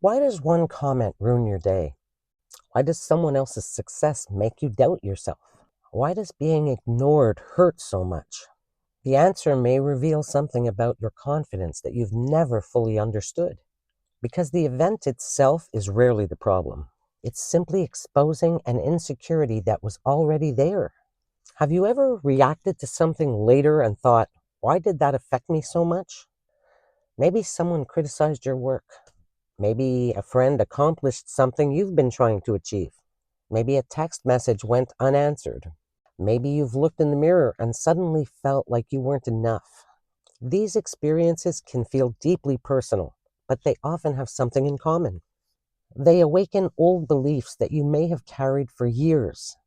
Why does one comment ruin your day? Why does someone else's success make you doubt yourself? Why does being ignored hurt so much? The answer may reveal something about your confidence that you've never fully understood. Because the event itself is rarely the problem. It's simply exposing an insecurity that was already there. Have you ever reacted to something later and thought, why did that affect me so much? Maybe someone criticized your work. Maybe a friend accomplished something you've been trying to achieve. Maybe a text message went unanswered. Maybe you've looked in the mirror and suddenly felt like you weren't enough. These experiences can feel deeply personal, but they often have something in common. They awaken old beliefs that you may have carried for years.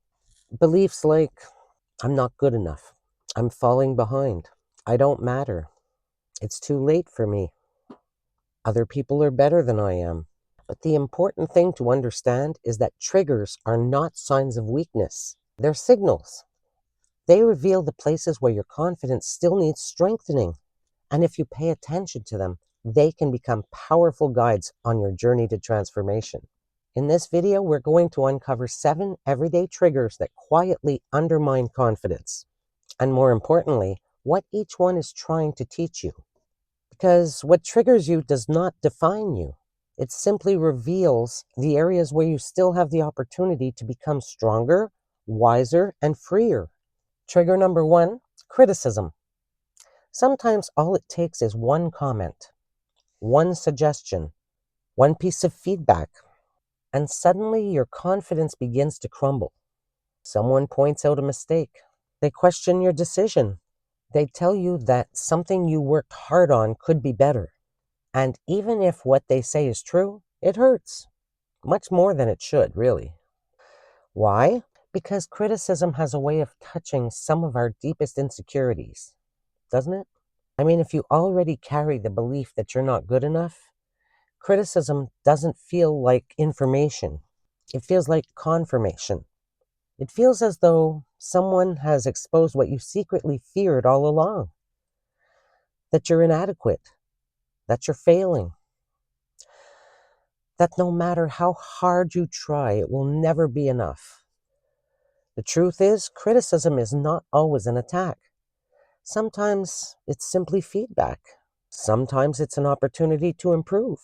Beliefs like, I'm not good enough. I'm falling behind. I don't matter. It's too late for me. Other people are better than I am. But the important thing to understand is that triggers are not signs of weakness. They're signals. They reveal the places where your confidence still needs strengthening. And if you pay attention to them, they can become powerful guides on your journey to transformation. In this video, we're going to uncover 7 everyday triggers that quietly undermine confidence. And more importantly, what each one is trying to teach you. Because what triggers you does not define you. It simply reveals the areas where you still have the opportunity to become stronger, wiser, and freer. Trigger number 1, criticism. Sometimes all it takes is one comment, one suggestion, one piece of feedback, and suddenly your confidence begins to crumble. Someone points out a mistake. They question your decision. They tell you that something you worked hard on could be better. And even if what they say is true, it hurts. Much more than it should, really. Why? Because criticism has a way of touching some of our deepest insecurities, doesn't it? I mean, if you already carry the belief that you're not good enough, criticism doesn't feel like information. It feels like confirmation. It feels as though someone has exposed what you secretly feared all along, that you're inadequate, that you're failing, that no matter how hard you try, it will never be enough. The truth is, criticism is not always an attack. Sometimes it's simply feedback. Sometimes it's an opportunity to improve.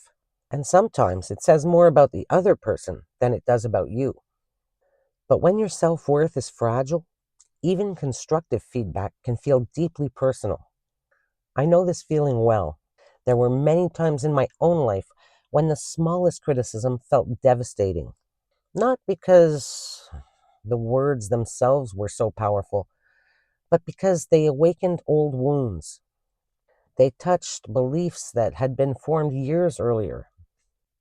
And sometimes it says more about the other person than it does about you. But when your self-worth is fragile, even constructive feedback can feel deeply personal. I know this feeling well. There were many times in my own life when the smallest criticism felt devastating. Not because the words themselves were so powerful, but because they awakened old wounds. They touched beliefs that had been formed years earlier.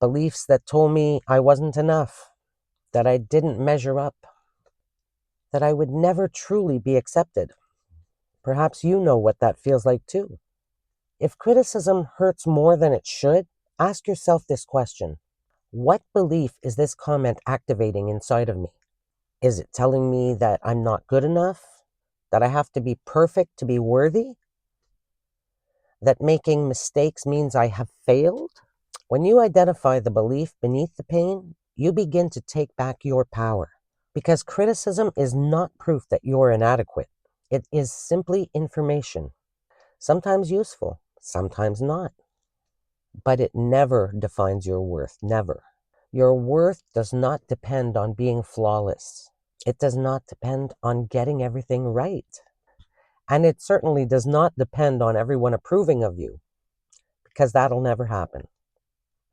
Beliefs that told me I wasn't enough, that I didn't measure up, that I would never truly be accepted. Perhaps you know what that feels like too. If criticism hurts more than it should, ask yourself this question. What belief is this comment activating inside of me? Is it telling me that I'm not good enough? That I have to be perfect to be worthy? That making mistakes means I have failed? When you identify the belief beneath the pain, you begin to take back your power. Because criticism is not proof that you're inadequate. It is simply information. Sometimes useful, sometimes not. But it never defines your worth, never. Your worth does not depend on being flawless. It does not depend on getting everything right. And it certainly does not depend on everyone approving of you, because that'll never happen.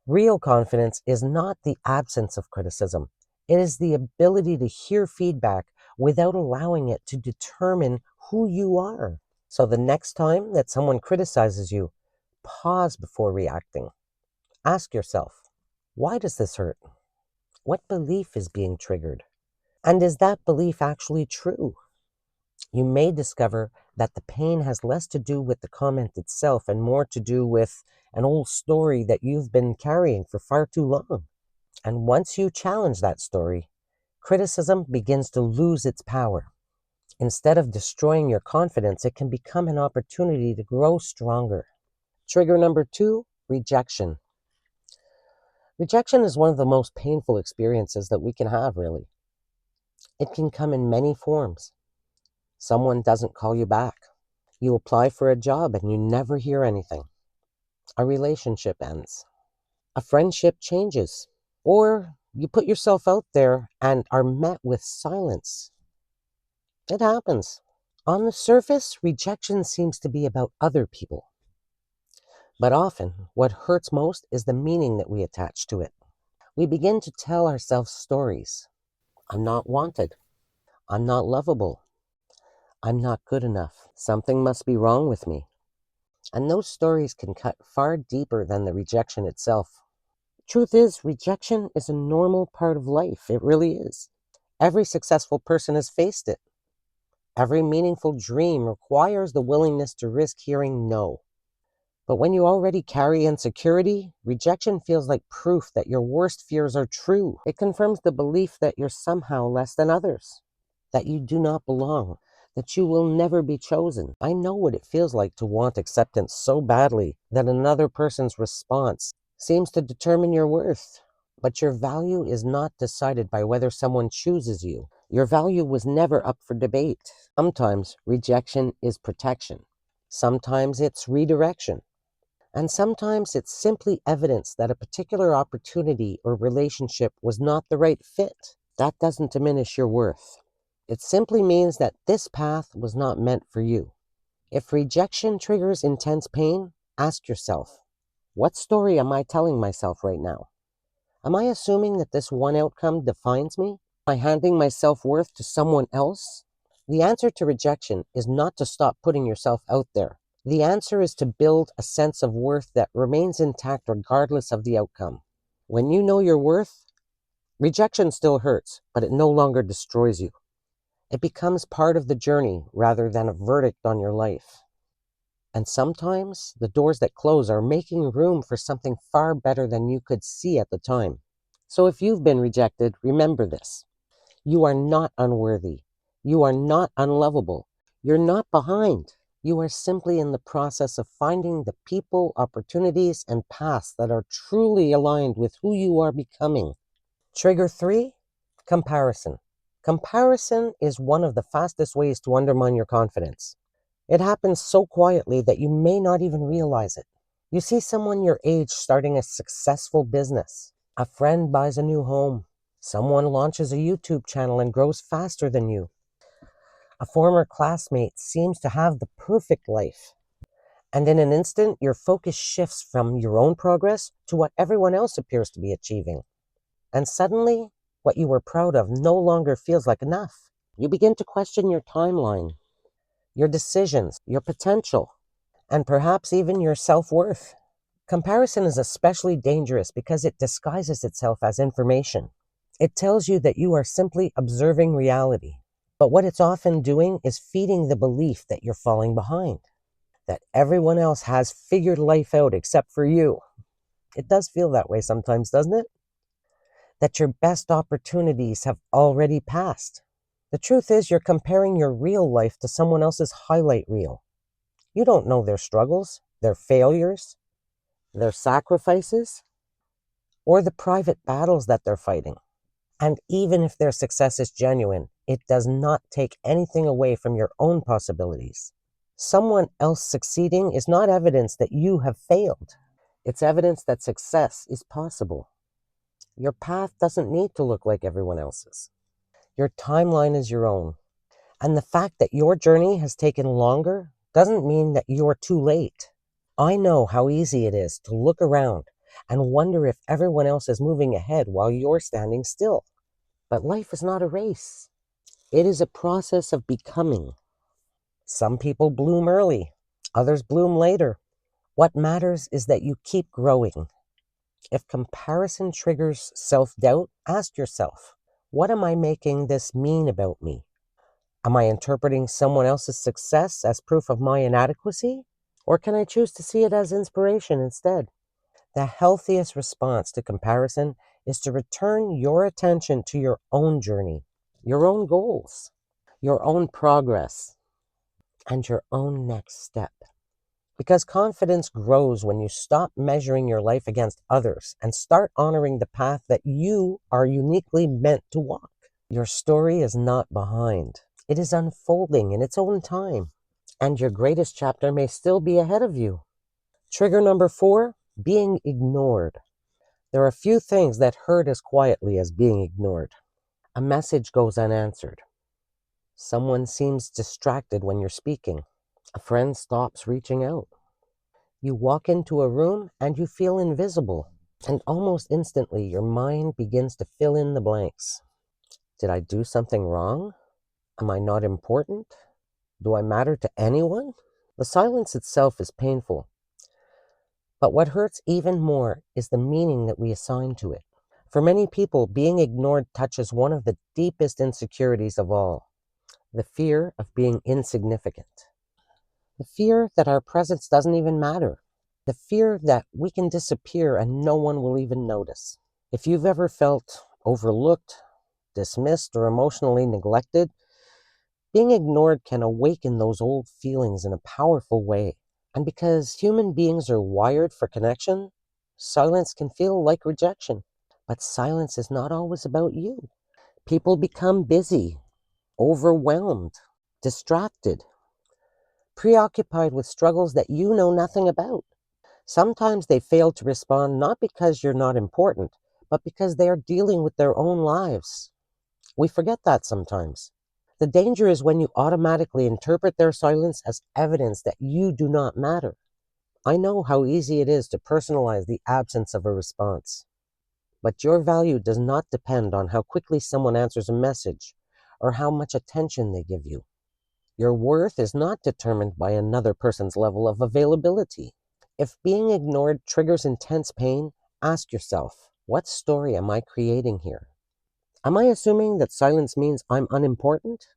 Real confidence is not the absence of criticism. It is the ability to hear feedback without allowing it to determine who you are. So the next time that someone criticizes you, pause before reacting. Ask yourself, why does this hurt? What belief is being triggered? And is that belief actually true? You may discover that the pain has less to do with the comment itself and more to do with an old story that you've been carrying for far too long. And once you challenge that story, criticism begins to lose its power. Instead of destroying your confidence, it can become an opportunity to grow stronger. Trigger number 2, rejection. Rejection is one of the most painful experiences that we can have, really. It can come in many forms. Someone doesn't call you back. You apply for a job and you never hear anything. A relationship ends. A friendship changes. Or you put yourself out there and are met with silence. It happens. On the surface, rejection seems to be about other people. But often, what hurts most is the meaning that we attach to it. We begin to tell ourselves stories. I'm not wanted. I'm not lovable. I'm not good enough. Something must be wrong with me. And those stories can cut far deeper than the rejection itself. Truth is, rejection is a normal part of life. It really is. Every successful person has faced it. Every meaningful dream requires the willingness to risk hearing no. But when you already carry insecurity, rejection feels like proof that your worst fears are true. It confirms the belief that you're somehow less than others, that you do not belong, that you will never be chosen. I know what it feels like to want acceptance so badly that another person's response seems to determine your worth. But your value is not decided by whether someone chooses you. Your value was never up for debate. Sometimes rejection is protection. Sometimes it's redirection. And sometimes it's simply evidence that a particular opportunity or relationship was not the right fit. That doesn't diminish your worth. It simply means that this path was not meant for you. If rejection triggers intense pain, ask yourself, what story am I telling myself right now? Am I assuming that this one outcome defines me? Am I handing my self-worth to someone else? The answer to rejection is not to stop putting yourself out there. The answer is to build a sense of worth that remains intact regardless of the outcome. When you know your worth, rejection still hurts, but it no longer destroys you. It becomes part of the journey rather than a verdict on your life. And sometimes the doors that close are making room for something far better than you could see at the time. So if you've been rejected, remember this. You are not unworthy. You are not unlovable. You're not behind. You are simply in the process of finding the people, opportunities, and paths that are truly aligned with who you are becoming. Trigger 3, comparison. Comparison is one of the fastest ways to undermine your confidence. It happens so quietly that you may not even realize it. You see someone your age starting a successful business. A friend buys a new home. Someone launches a YouTube channel and grows faster than you. A former classmate seems to have the perfect life. And in an instant, your focus shifts from your own progress to what everyone else appears to be achieving. And suddenly, what you were proud of no longer feels like enough. You begin to question your timeline, your decisions, your potential, and perhaps even your self-worth. Comparison is especially dangerous because it disguises itself as information. It tells you that you are simply observing reality. But what it's often doing is feeding the belief that you're falling behind, that everyone else has figured life out except for you. It does feel that way sometimes, doesn't it? That your best opportunities have already passed. The truth is, you're comparing your real life to someone else's highlight reel. You don't know their struggles, their failures, their sacrifices, or the private battles that they're fighting. And even if their success is genuine, it does not take anything away from your own possibilities. Someone else succeeding is not evidence that you have failed. It's evidence that success is possible. Your path doesn't need to look like everyone else's. Your timeline is your own. And the fact that your journey has taken longer doesn't mean that you're too late. I know how easy it is to look around and wonder if everyone else is moving ahead while you're standing still. But life is not a race. It is a process of becoming. Some people bloom early, others bloom later. What matters is that you keep growing. If comparison triggers self-doubt, ask yourself, what am I making this mean about me? Am I interpreting someone else's success as proof of my inadequacy? Or can I choose to see it as inspiration instead? The healthiest response to comparison is to return your attention to your own journey, your own goals, your own progress, and your own next step. Because confidence grows when you stop measuring your life against others and start honoring the path that you are uniquely meant to walk. Your story is not behind. It is unfolding in its own time, and your greatest chapter may still be ahead of you. Trigger number 4, being ignored. There are few things that hurt as quietly as being ignored. A message goes unanswered. Someone seems distracted when you're speaking. A friend stops reaching out. You walk into a room and you feel invisible. And almost instantly, your mind begins to fill in the blanks. Did I do something wrong? Am I not important? Do I matter to anyone? The silence itself is painful. But what hurts even more is the meaning that we assign to it. For many people, being ignored touches one of the deepest insecurities of all, the fear of being insignificant. The fear that our presence doesn't even matter. The fear that we can disappear and no one will even notice. If you've ever felt overlooked, dismissed, or emotionally neglected, being ignored can awaken those old feelings in a powerful way. And because human beings are wired for connection, silence can feel like rejection. But silence is not always about you. People become busy, overwhelmed, distracted, preoccupied with struggles that you know nothing about. Sometimes they fail to respond not because you're not important, but because they are dealing with their own lives. We forget that sometimes. The danger is when you automatically interpret their silence as evidence that you do not matter. I know how easy it is to personalize the absence of a response. But your value does not depend on how quickly someone answers a message or how much attention they give you. Your worth is not determined by another person's level of availability. If being ignored triggers intense pain, ask yourself, what story am I creating here? Am I assuming that silence means I'm unimportant?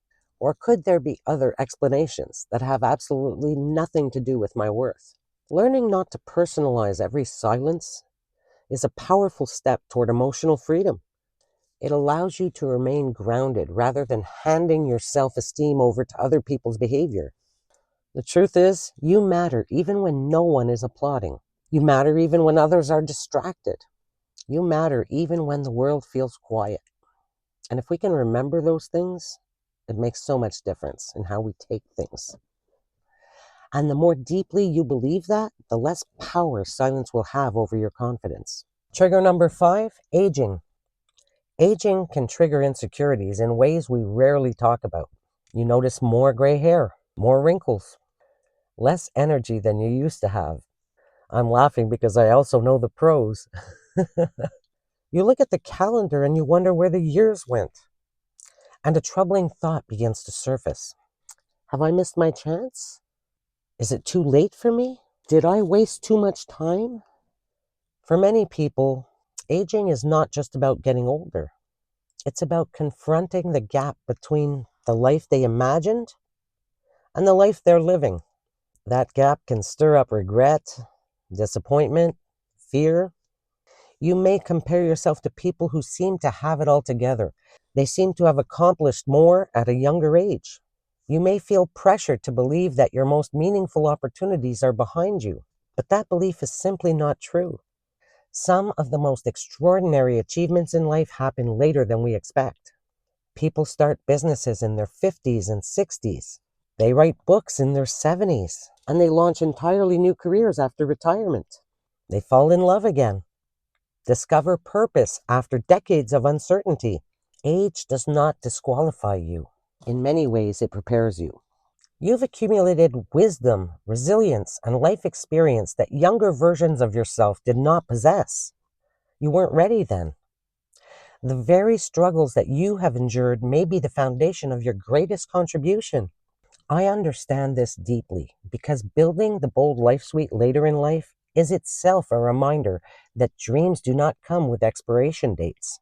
Or could there be other explanations that have absolutely nothing to do with my worth? Learning not to personalize every silence is a powerful step toward emotional freedom. It allows you to remain grounded rather than handing your self-esteem over to other people's behavior. The truth is, you matter even when no one is applauding. You matter even when others are distracted. You matter even when the world feels quiet. And if we can remember those things, it makes so much difference in how we take things. And the more deeply you believe that, the less power silence will have over your confidence. Trigger number 5, aging. Aging can trigger insecurities in ways we rarely talk about. You notice more gray hair, more wrinkles, less energy than you used to have. I'm laughing because I also know the pros. You look at the calendar and you wonder where the years went. And a troubling thought begins to surface. Have I missed my chance? Is it too late for me? Did I waste too much time? For many people, aging is not just about getting older. It's about confronting the gap between the life they imagined and the life they're living. That gap can stir up regret, disappointment, fear. You may compare yourself to people who seem to have it all together. They seem to have accomplished more at a younger age. You may feel pressured to believe that your most meaningful opportunities are behind you, but that belief is simply not true. Some of the most extraordinary achievements in life happen later than we expect. People start businesses in their 50s and 60s. They write books in their 70s, and they launch entirely new careers after retirement. They fall in love again, discover purpose after decades of uncertainty. Age does not disqualify you. In many ways, it prepares you. You've accumulated wisdom, resilience, and life experience that younger versions of yourself did not possess. You weren't ready then. The very struggles that you have endured may be the foundation of your greatest contribution. I understand this deeply because building the bold life suite later in life is itself a reminder that dreams do not come with expiration dates.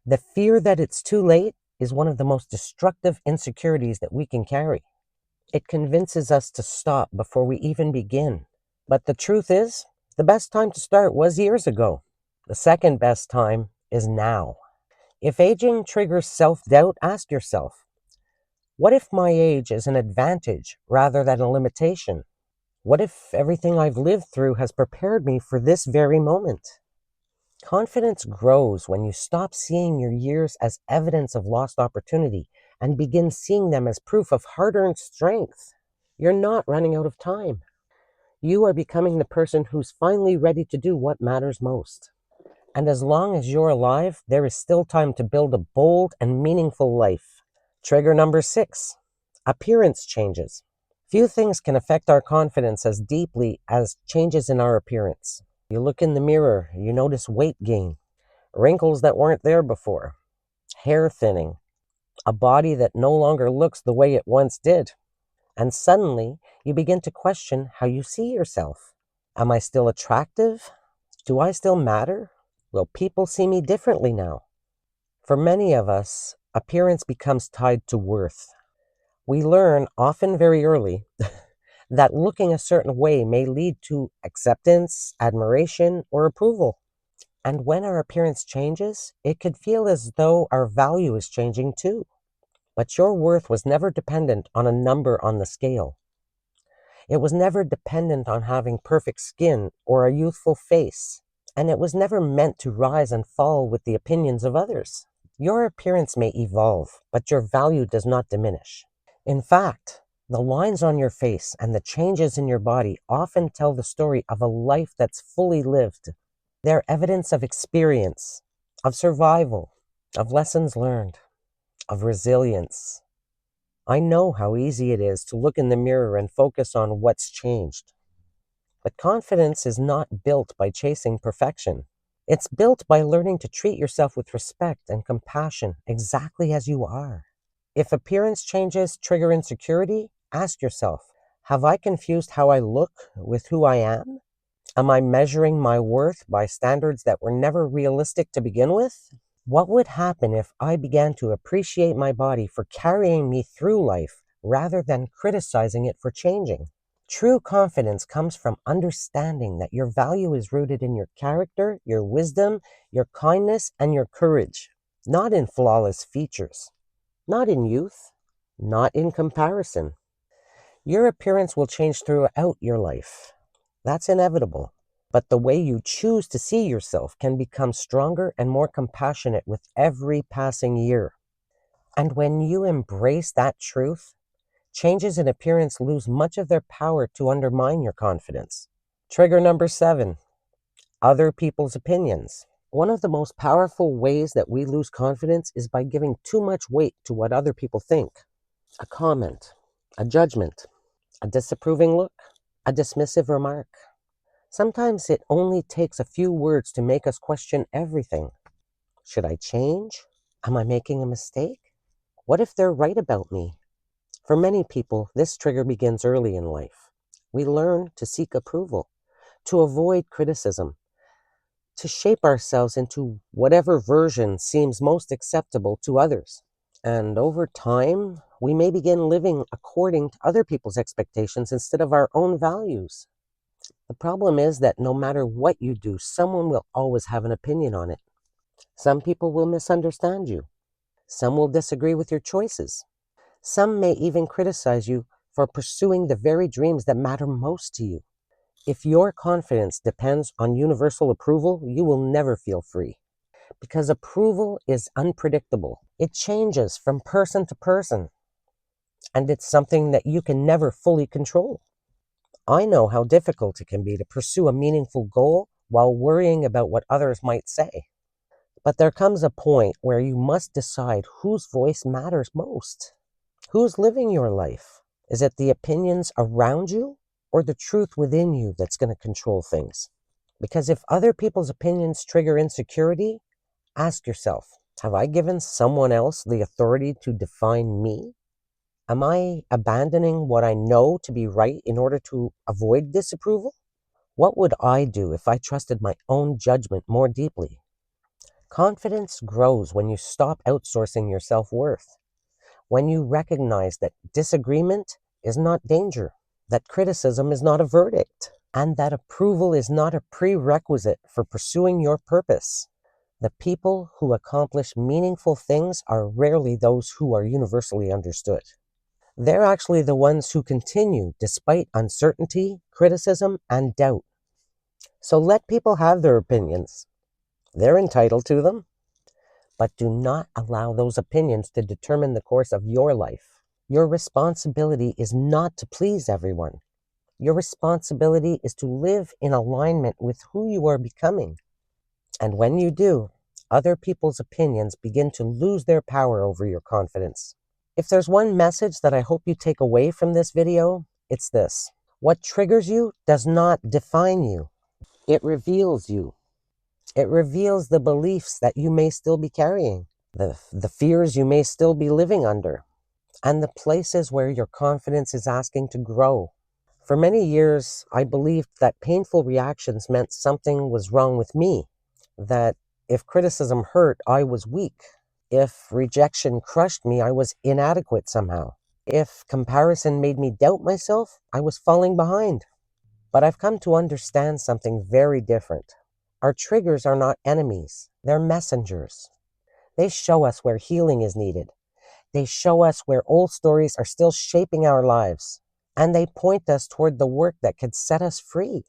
The fear that it's too late is one of the most destructive insecurities that we can carry. It convinces us to stop before we even begin. But the truth is, the best time to start was years ago. The second best time is now. If aging triggers self-doubt, ask yourself, what if my age is an advantage rather than a limitation? What if everything I've lived through has prepared me for this very moment? Confidence grows when you stop seeing your years as evidence of lost opportunity and begin seeing them as proof of hard-earned strength. You're not running out of time. You are becoming the person who's finally ready to do what matters most. And as long as you're alive, there is still time to build a bold and meaningful life. Trigger number 6, appearance changes. Few things can affect our confidence as deeply as changes in our appearance. You look in the mirror, you notice weight gain, wrinkles that weren't there before, hair thinning, a body that no longer looks the way it once did. And suddenly, you begin to question how you see yourself. Am I still attractive? Do I still matter? Will people see me differently now? For many of us, appearance becomes tied to worth. We learn, often very early, that looking a certain way may lead to acceptance, admiration, or approval. And when our appearance changes, it could feel as though our value is changing too. But your worth was never dependent on a number on the scale. It was never dependent on having perfect skin or a youthful face. And it was never meant to rise and fall with the opinions of others. Your appearance may evolve, but your value does not diminish. In fact, the lines on your face and the changes in your body often tell the story of a life that's fully lived. They're evidence of experience, of survival, of lessons learned, of resilience. I know how easy it is to look in the mirror and focus on what's changed. But confidence is not built by chasing perfection. It's built by learning to treat yourself with respect and compassion exactly as you are. If appearance changes trigger insecurity, ask yourself, have I confused how I look with who I am? Am I measuring my worth by standards that were never realistic to begin with? What would happen if I began to appreciate my body for carrying me through life rather than criticizing it for changing? True confidence comes from understanding that your value is rooted in your character, your wisdom, your kindness, and your courage, not in flawless features, not in youth, not in comparison. Your appearance will change throughout your life. That's inevitable. But the way you choose to see yourself can become stronger and more compassionate with every passing year. And when you embrace that truth, changes in appearance lose much of their power to undermine your confidence. Trigger number 7, other people's opinions. One of the most powerful ways that we lose confidence is by giving too much weight to what other people think. A comment, a judgment, a disapproving look, a dismissive remark. Sometimes it only takes a few words to make us question everything. Should I change? Am I making a mistake? What if they're right about me? For many people, this trigger begins early in life. We learn to seek approval, to avoid criticism, to shape ourselves into whatever version seems most acceptable to others. And over time, we may begin living according to other people's expectations instead of our own values. The problem is that no matter what you do, someone will always have an opinion on it. Some people will misunderstand you. Some will disagree with your choices. Some may even criticize you for pursuing the very dreams that matter most to you. If your confidence depends on universal approval, you will never feel free. Because approval is unpredictable. It changes from person to person. And it's something that you can never fully control. I know how difficult it can be to pursue a meaningful goal while worrying about what others might say. But there comes a point where you must decide whose voice matters most. Who's living your life? Is it the opinions around you or the truth within you that's going to control things? Because if other people's opinions trigger insecurity, ask yourself, have I given someone else the authority to define me? Am I abandoning what I know to be right in order to avoid disapproval? What would I do if I trusted my own judgment more deeply? Confidence grows when you stop outsourcing your self-worth, when you recognize that disagreement is not danger, that criticism is not a verdict, and that approval is not a prerequisite for pursuing your purpose. The people who accomplish meaningful things are rarely those who are universally understood. They're actually the ones who continue despite uncertainty, criticism, and doubt. So let people have their opinions. They're entitled to them, but do not allow those opinions to determine the course of your life. Your responsibility is not to please everyone. Your responsibility is to live in alignment with who you are becoming. And when you do, other people's opinions begin to lose their power over your confidence. If there's one message that I hope you take away from this video, it's this. What triggers you does not define you. It reveals you. It reveals the beliefs that you may still be carrying, the fears you may still be living under, and the places where your confidence is asking to grow. For many years, I believed that painful reactions meant something was wrong with me, that if criticism hurt, I was weak. If rejection crushed me, I was inadequate somehow. If comparison made me doubt myself, I was falling behind. But I've come to understand something very different. Our triggers are not enemies, they're messengers. They show us where healing is needed. They show us where old stories are still shaping our lives. And they point us toward the work that could set us free.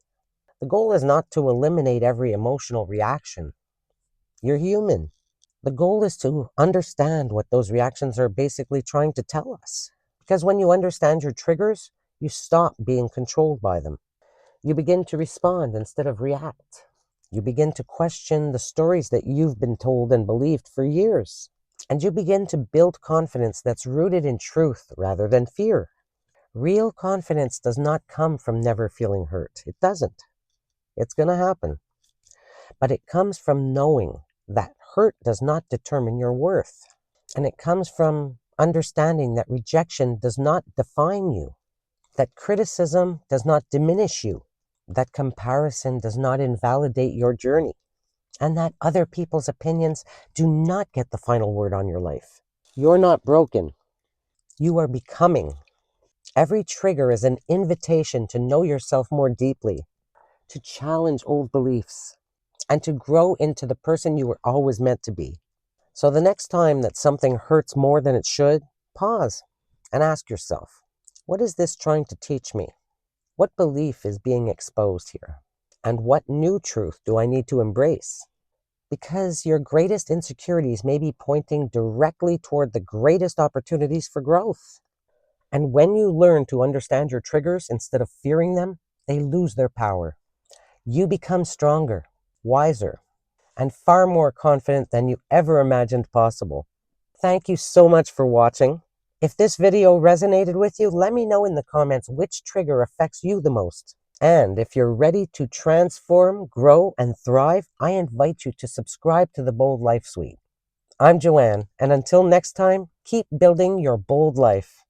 The goal is not to eliminate every emotional reaction. You're human. The goal is to understand what those reactions are basically trying to tell us. Because when you understand your triggers, you stop being controlled by them. You begin to respond instead of react. You begin to question the stories that you've been told and believed for years. And you begin to build confidence that's rooted in truth rather than fear. Real confidence does not come from never feeling hurt. It doesn't. It's going to happen. But it comes from knowing that hurt does not determine your worth. And it comes from understanding that rejection does not define you, that criticism does not diminish you, that comparison does not invalidate your journey, and that other people's opinions do not get the final word on your life. You're not broken. You are becoming. Every trigger is an invitation to know yourself more deeply, to challenge old beliefs, and to grow into the person you were always meant to be. So the next time that something hurts more than it should, pause and ask yourself, what is this trying to teach me? What belief is being exposed here? And what new truth do I need to embrace? Because your greatest insecurities may be pointing directly toward the greatest opportunities for growth. And when you learn to understand your triggers instead of fearing them, they lose their power. You become stronger, wiser, and far more confident than you ever imagined possible. Thank you so much for watching. If this video resonated with you, let me know in the comments which trigger affects you the most. And if you're ready to transform, grow, and thrive, I invite you to subscribe to the Bold Life Suite. I'm Joanne, and until next time, keep building your bold life.